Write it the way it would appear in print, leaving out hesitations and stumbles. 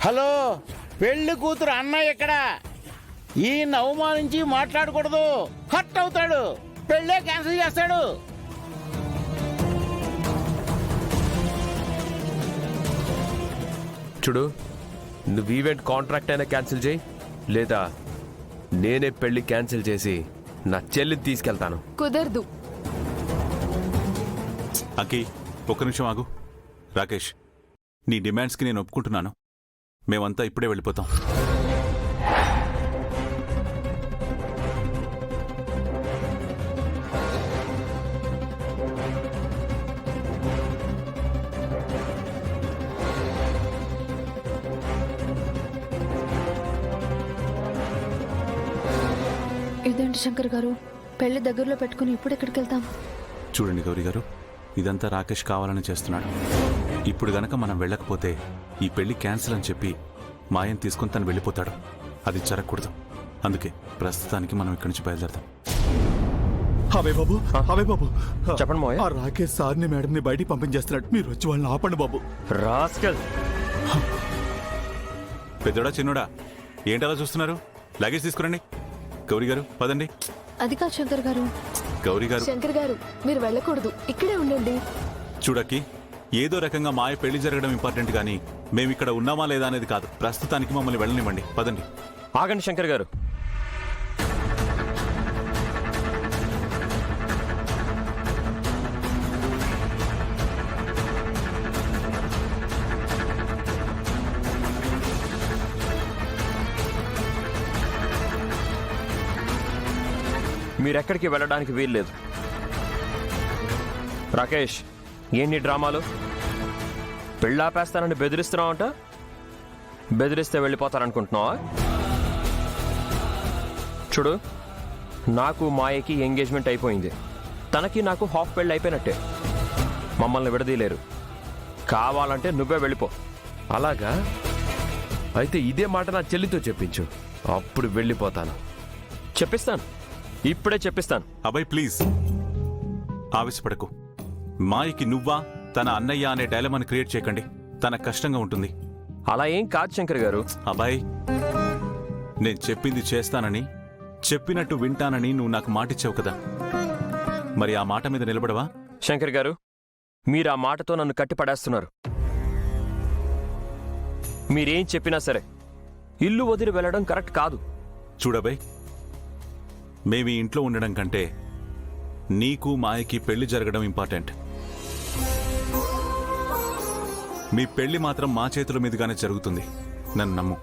Hello, పెళ్లి కూతురు అన్నయ్య ఇక్కడ. ఈ అవమానించి మాట్లాడకూడదు, హర్ట్ అవుతాడు, పెళ్ళే క్యాన్సిల్ చేస్తాడు. చూడు, నువ్వు ఈవెంట్ కాంట్రాక్ట్ అయినా క్యాన్సిల్ చేయి, లేదా నేనే పెళ్లి క్యాన్సిల్ చేసి నా చెల్లిని తీసుకెళ్తాను. కుదరదు. అకి, ఒక్క నిమిషం ఆగు. రాకేష్, నీ డిమాండ్స్కి నేను ఒప్పుకుంటున్నాను. మేమంతా ఇప్పుడే వెళ్ళిపోతాం. ఇదేంటి శంకర్ గారు, పెళ్లి దగ్గరలో పెట్టుకుని ఇప్పుడు ఎక్కడికి వెళ్తాం? చూడండి గౌరీ గారు, ఇదంతా రాకేష్ కావాలని చేస్తున్నాడు. ఇప్పుడు గనక మనం వెళ్ళకపోతే ఈ పెళ్లి క్యాన్సిల్ అని చెప్పి మాయం తీసుకుని తను వెళ్ళిపోతాడు. అది జరగకూడదు. అందుకే ప్రస్తుతానికి మనం ఇక్కడి నుంచి బయలుదేరదాం. అవే బాబు, అవే బాబు, చెప్పండి మావయ్య. ఆ రాకేష్ సార్ని మేడంని బయటికి పంపించేస్తున్నాడు. మీరు వచ్చి వాళ్ళని ఆపండి బాబు. రాస్కెల్. పెద్దోడా చిన్నోడా, ఏంటలా చూస్తున్నారు? లగేజ్ తీసుకురండి. గౌరీ గారు పదండి. అది కాదు శంకర్ గారు. గౌరీ గారు, శంకర్ గారు, మీరు వెళ్ళకూడదు, ఇక్కడే ఉండండి. చూడకి, ఏదో రకంగా మాయ పెళ్లి జరగడం ఇంపార్టెంట్ కానీ మేమిక్కడ ఉన్నామా లేదా అనేది కాదు. ప్రస్తుతానికి మమ్మల్ని వెళ్ళనివ్వండి. పదండి. ఆగండి శంకర్ గారు. మీరెక్కడికి వెళ్ళడానికి వీల్లేదు. రాకేష్, ఏంటి డ్రామాలు? పెళ్ళాపేస్తానని బెదిరిస్తున్నావంట. బెదిరిస్తే వెళ్ళిపోతారనుకుంటున్నావా? చూడు, నాకు మాయకి ఎంగేజ్మెంట్ అయిపోయింది. తనకి నాకు హాఫ్ పెళ్ళి అయిపోయినట్టే. మమ్మల్ని విడదీయలేరు. కావాలంటే నువ్వే వెళ్ళిపో. అలాగా? అయితే ఇదే మాట నా చెల్లితో చెప్పించు, అప్పుడు వెళ్ళిపోతాను. చెప్పిస్తాను, ఇప్పుడే చెప్పిస్తాను. అబ్బాయి ప్లీజ్ ఆవేశపడకు. మాయకి నువ్వా తన అన్నయ్య అనే డైలమాని క్రియేట్ చేయకండి. తన కష్టంగా ఉంటుంది. అలా ఏం కాదు శంకర్ గారు. అబ్బాయి, నేను చెప్పింది చేస్తానని, చెప్పినట్టు వింటానని నువ్వు నాకు మాటిచ్చావు కదా, మరి ఆ మాట మీద నిలబడవా? శంకర్ గారు, మీరు ఆ మాటతో నన్ను కట్టిపడేస్తున్నారు. మీరేం చెప్పినా సరే ఇల్లు వదిలి వెళ్ళడం కరెక్ట్ కాదు. చూడబాయ్, మేమీ ఇంట్లో ఉండడం కంటే నీకు మాయకి పెళ్లి జరగడం ఇంపార్టెంట్. మీ పెళ్లి మాత్రం మా చేతుల మీదుగానే జరుగుతుంది. నన్ను నమ్ము.